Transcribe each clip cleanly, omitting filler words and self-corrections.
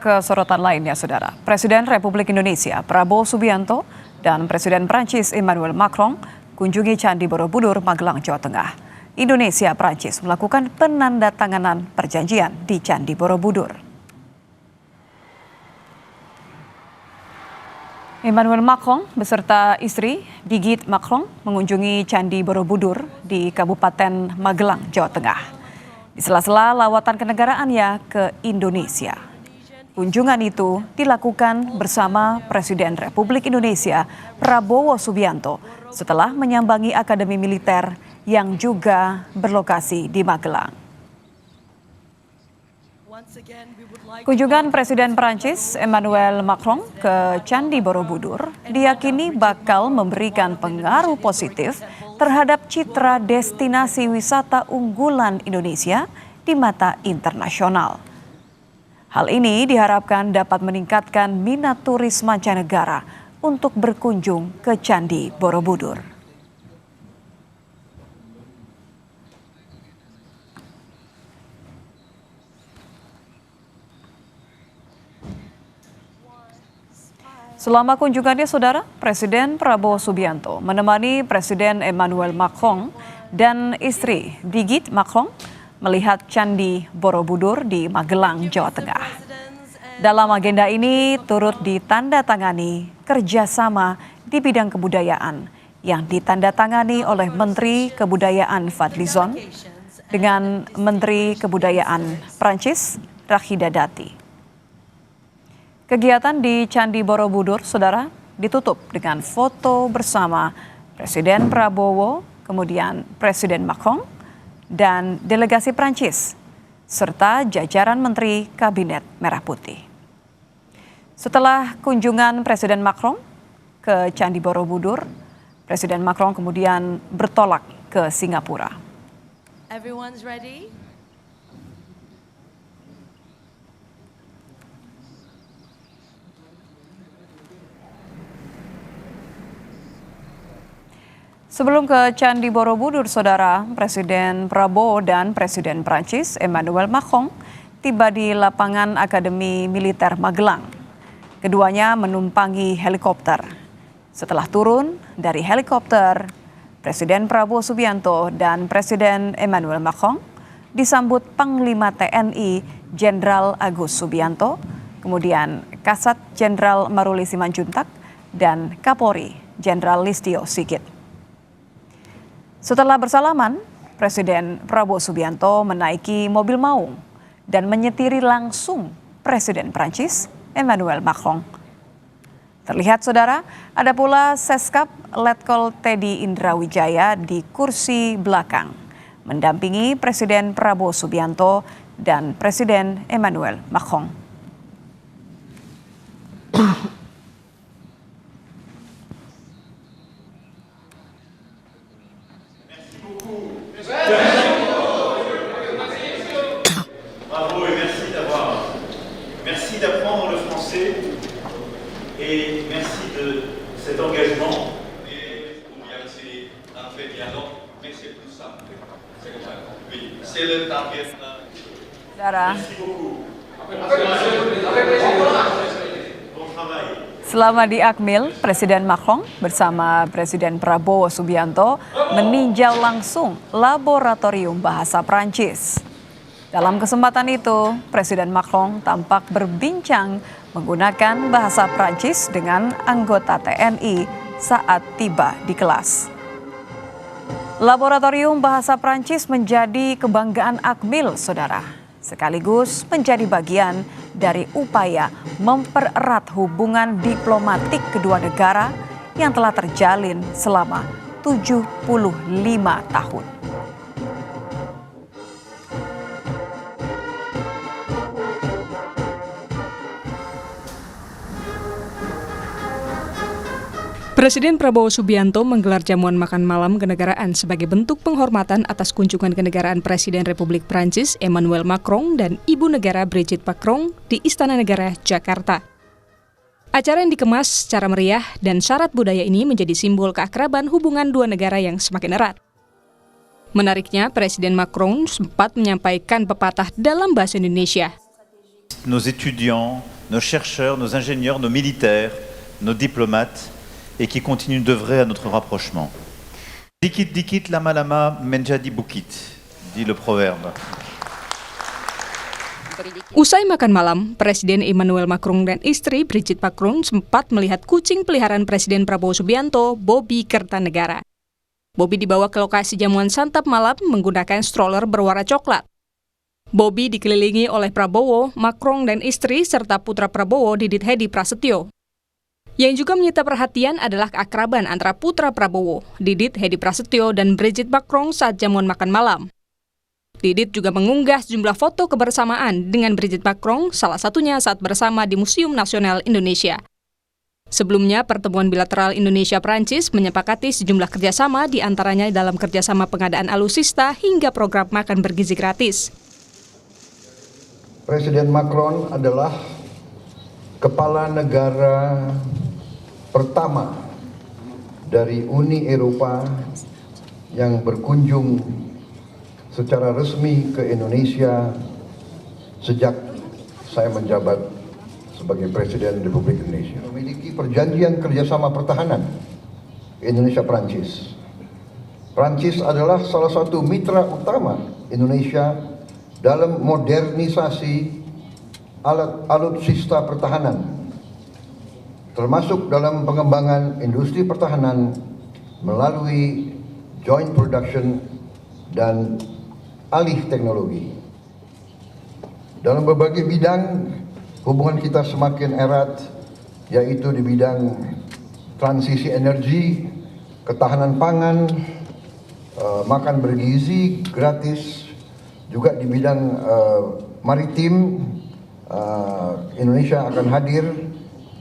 Ke sorotan lainnya, Saudara. Presiden Republik Indonesia Prabowo Subianto dan Presiden Prancis Emmanuel Macron kunjungi Candi Borobudur, Magelang, Jawa Tengah. Indonesia Prancis melakukan penandatanganan perjanjian di Candi Borobudur. Emmanuel Macron beserta istri Brigitte Macron mengunjungi Candi Borobudur di Kabupaten Magelang, Jawa Tengah. Di sela-sela lawatan kenegaraannya ke Indonesia. Kunjungan itu dilakukan bersama Presiden Republik Indonesia Prabowo Subianto setelah menyambangi Akademi Militer yang juga berlokasi di Magelang. Kunjungan Presiden Prancis Emmanuel Macron ke Candi Borobudur diyakini bakal memberikan pengaruh positif terhadap citra destinasi wisata unggulan Indonesia di mata internasional. Hal ini diharapkan dapat meningkatkan minat turis mancanegara untuk berkunjung ke Candi Borobudur. Selama kunjungannya, Saudara, Presiden Prabowo Subianto menemani Presiden Emmanuel Macron dan istri Brigitte Macron melihat Candi Borobudur di Magelang, Jawa Tengah. Dalam agenda ini turut ditandatangani kerjasama di bidang kebudayaan yang ditandatangani oleh Menteri Kebudayaan Fadlizon dengan Menteri Kebudayaan Prancis Rachida Dati. Kegiatan di Candi Borobudur, Saudara, ditutup dengan foto bersama Presiden Prabowo, kemudian Presiden Macron, dan delegasi Prancis, serta jajaran Menteri Kabinet Merah Putih. Setelah kunjungan Presiden Macron ke Candi Borobudur, Presiden Macron kemudian bertolak ke Singapura. Everyone's ready? Sebelum ke Candi Borobudur, Saudara, Presiden Prabowo dan Presiden Prancis Emmanuel Macron tiba di lapangan Akademi Militer Magelang. Keduanya menumpangi helikopter. Setelah turun dari helikopter, Presiden Prabowo Subianto dan Presiden Emmanuel Macron disambut Panglima TNI Jenderal Agus Subianto, kemudian Kasat Jenderal Maruli Simanjuntak, dan Kapolri Jenderal Listio Sigit. Setelah bersalaman, Presiden Prabowo Subianto menaiki mobil maung dan menyetiri langsung Presiden Prancis Emmanuel Macron. Terlihat, Saudara, ada pula Seskap Letkol Teddy Indrawijaya di kursi belakang, mendampingi Presiden Prabowo Subianto dan Presiden Emmanuel Macron. Merci d'apprendre le français et merci de cet engagement. C'est un fait dialogue, mais c'est plus simple. C'est comme ça. Oui, c'est le target. Merci beaucoup. Bon travail. Selama di Akmil, Presiden Macron bersama Presiden Prabowo Subianto meninjau langsung laboratorium bahasa Prancis. Dalam kesempatan itu, Presiden Macron tampak berbincang menggunakan bahasa Prancis dengan anggota TNI saat tiba di kelas. Laboratorium bahasa Prancis menjadi kebanggaan Akmil, Saudara, sekaligus menjadi bagian dari upaya mempererat hubungan diplomatik kedua negara yang telah terjalin selama 75 tahun. Presiden Prabowo Subianto menggelar jamuan makan malam kenegaraan sebagai bentuk penghormatan atas kunjungan kenegaraan Presiden Republik Prancis Emmanuel Macron dan Ibu Negara Brigitte Macron di Istana Negara, Jakarta. Acara yang dikemas secara meriah dan syarat budaya ini menjadi simbol keakraban hubungan dua negara yang semakin erat. Menariknya, Presiden Macron sempat menyampaikan pepatah dalam bahasa Indonesia. Nos étudiants nos chercheurs, nos ingénieurs, nos militaires, nos diplomates, et qui continuent d'œuvrer à notre rapprochement. Dikit dikit lama lama menjadi bukit, dit le proverbe. Usai makan malam, Presiden Emmanuel Macron dan istri Brigitte Macron sempat melihat kucing peliharaan Presiden Prabowo Subianto, Bobby Kertanegara. Bobby dibawa ke lokasi jamuan santap malam menggunakan stroller berwarna coklat. Bobby dikelilingi oleh Prabowo, Macron dan istri serta putra Prabowo Didit Hedi Prasetyo. Yang juga menyita perhatian adalah keakraban antara putra Prabowo, Didit Hedi Prasetyo dan Brigitte Macron saat jamuan makan malam. Didit juga mengunggah sejumlah foto kebersamaan dengan Brigitte Macron, salah satunya saat bersama di Museum Nasional Indonesia. Sebelumnya, pertemuan bilateral Indonesia-Prancis menyepakati sejumlah kerjasama, diantaranya dalam kerjasama pengadaan alutsista hingga program makan bergizi gratis. Presiden Macron adalah kepala negara pertama dari Uni Eropa yang berkunjung secara resmi ke Indonesia sejak saya menjabat sebagai Presiden Republik Indonesia. Memiliki perjanjian kerjasama pertahanan Indonesia-Prancis. Prancis adalah salah satu mitra utama Indonesia dalam modernisasi alutsista pertahanan, termasuk dalam pengembangan industri pertahanan melalui joint production dan alih teknologi. Dalam berbagai bidang, hubungan kita semakin erat, yaitu di bidang transisi energi, ketahanan pangan, makan bergizi gratis, juga di bidang maritim. Indonesia akan hadir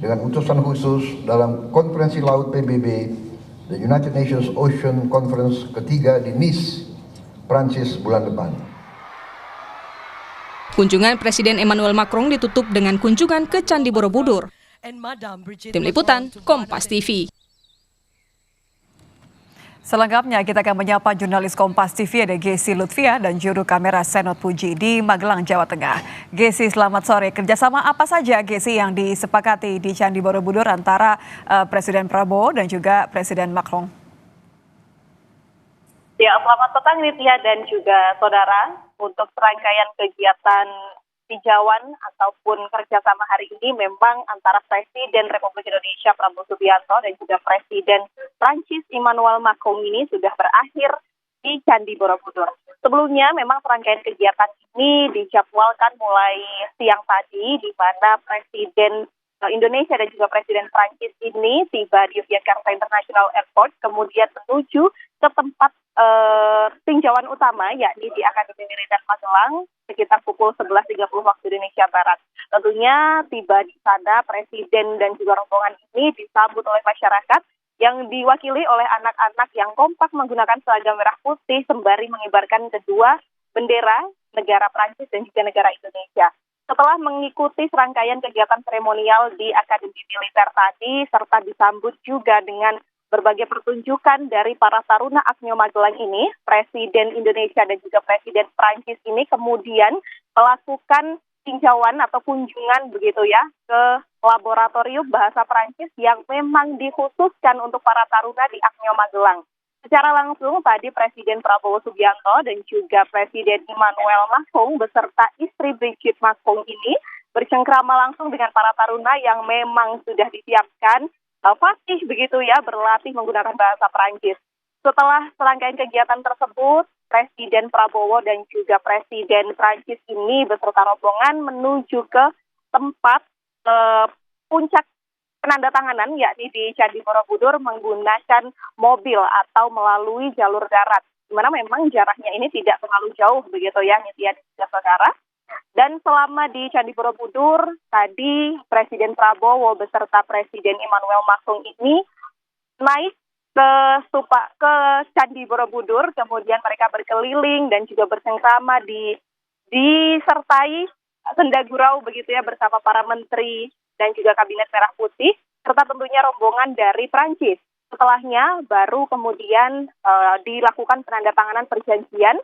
dengan utusan khusus dalam konferensi laut PBB, the United Nations Ocean Conference ketiga di Nice, Prancis bulan depan. Kunjungan Presiden Emmanuel Macron ditutup dengan kunjungan ke Candi Borobudur. Tim Liputan, Kompas TV. Selengkapnya kita akan menyapa jurnalis Kompas TV ada Gesi Lutfia dan juru kamera Senot Puji di Magelang, Jawa Tengah. Gesi, selamat sore. Kerjasama apa saja Gesi yang disepakati di Candi Borobudur antara Presiden Prabowo dan juga Presiden Macron? Ya, selamat petang Nitya dan juga saudara. Untuk serangkaian kegiatan tinjauan ataupun kerjasama hari ini memang antara Presiden Republik Indonesia Prabowo Subianto dan juga Presiden Prancis Emmanuel Macron ini sudah berakhir di Candi Borobudur. Sebelumnya memang serangkaian kegiatan ini dijadwalkan mulai siang tadi, di mana Presiden Indonesia dan juga Presiden Prancis ini tiba di Yogyakarta International Airport, kemudian menuju ke tempat tinjauan utama, yakni di Akademi Militer Magelang, sekitar pukul 11.30 waktu Indonesia Barat. Tentunya tiba di sana, Presiden dan juga rombongan ini disambut oleh masyarakat yang diwakili oleh anak-anak yang kompak menggunakan seragam merah putih sembari mengibarkan kedua bendera negara Prancis dan juga negara Indonesia. Setelah mengikuti serangkaian kegiatan seremonial di Akademi Militer tadi, serta disambut juga dengan berbagai pertunjukan dari para taruna Akmio Magelang ini, Presiden Indonesia dan juga Presiden Prancis ini kemudian melakukan tinjauan atau kunjungan begitu ya ke laboratorium bahasa Prancis yang memang dikhususkan untuk para taruna di Akmio Magelang. Secara langsung tadi Presiden Prabowo Subianto dan juga Presiden Emmanuel Macron beserta istri Brigitte Macron ini bercengkrama langsung dengan para taruna yang memang sudah disiapkan fasih begitu ya, berlatih menggunakan bahasa Prancis. Setelah serangkaian kegiatan tersebut, Presiden Prabowo dan juga Presiden Prancis ini beserta rombongan menuju ke tempat puncak penandatanganan, yakni di Candi Borobudur menggunakan mobil atau melalui jalur darat, di mana memang jaraknya ini tidak terlalu jauh begitu ya, Nitya dan juga saudara. Dan selama di Candi Borobudur, tadi Presiden Prabowo beserta Presiden Emmanuel Macron ini naik ke Candi Borobudur, kemudian mereka berkeliling dan juga bersengkrama disertai senda gurau begitu ya bersama para menteri dan juga Kabinet Merah Putih, serta tentunya rombongan dari Prancis. Setelahnya baru kemudian dilakukan penandatanganan perjanjian,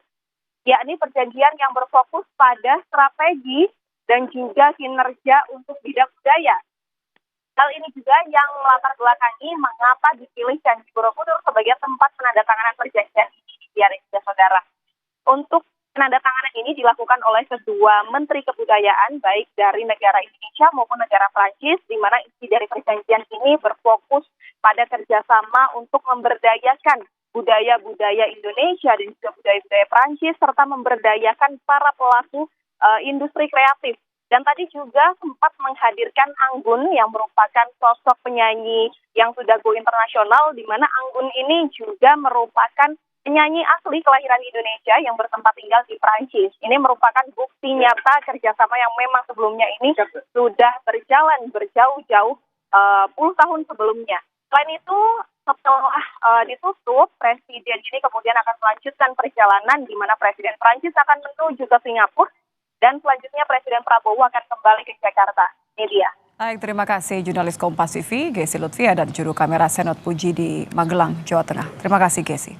yakni perjanjian yang berfokus pada strategi dan juga kinerja untuk bidang budaya. Hal ini juga yang melatar belakangi mengapa dipilih Candi Borobudur sebagai tempat penandatanganan perjanjian ini, ya saudara. Untuk penandatanganan ini dilakukan oleh kedua Menteri Kebudayaan, baik dari negara Indonesia maupun negara Prancis, di mana isi dari perjanjian ini berfokus pada kerjasama untuk memberdayakan budaya-budaya Indonesia dan juga budaya-budaya Prancis, serta memberdayakan para pelaku industri kreatif. Dan tadi juga sempat menghadirkan Anggun yang merupakan sosok penyanyi yang sudah go internasional, di mana Anggun ini juga merupakan penyanyi asli kelahiran Indonesia yang bertempat tinggal di Prancis. Ini merupakan bukti nyata kerjasama yang memang sebelumnya ini sudah berjalan berjauh-jauh puluh tahun sebelumnya. Selain itu, setelah ditutup, Presiden ini kemudian akan melanjutkan perjalanan di mana Presiden Prancis akan menuju ke Singapura. Dan selanjutnya Presiden Prabowo akan kembali ke Jakarta. Ini dia. Baik, terima kasih jurnalis Kompas TV, Gesi Lutfia dan juru kamera Senot Puji di Magelang, Jawa Tengah. Terima kasih, Gesi.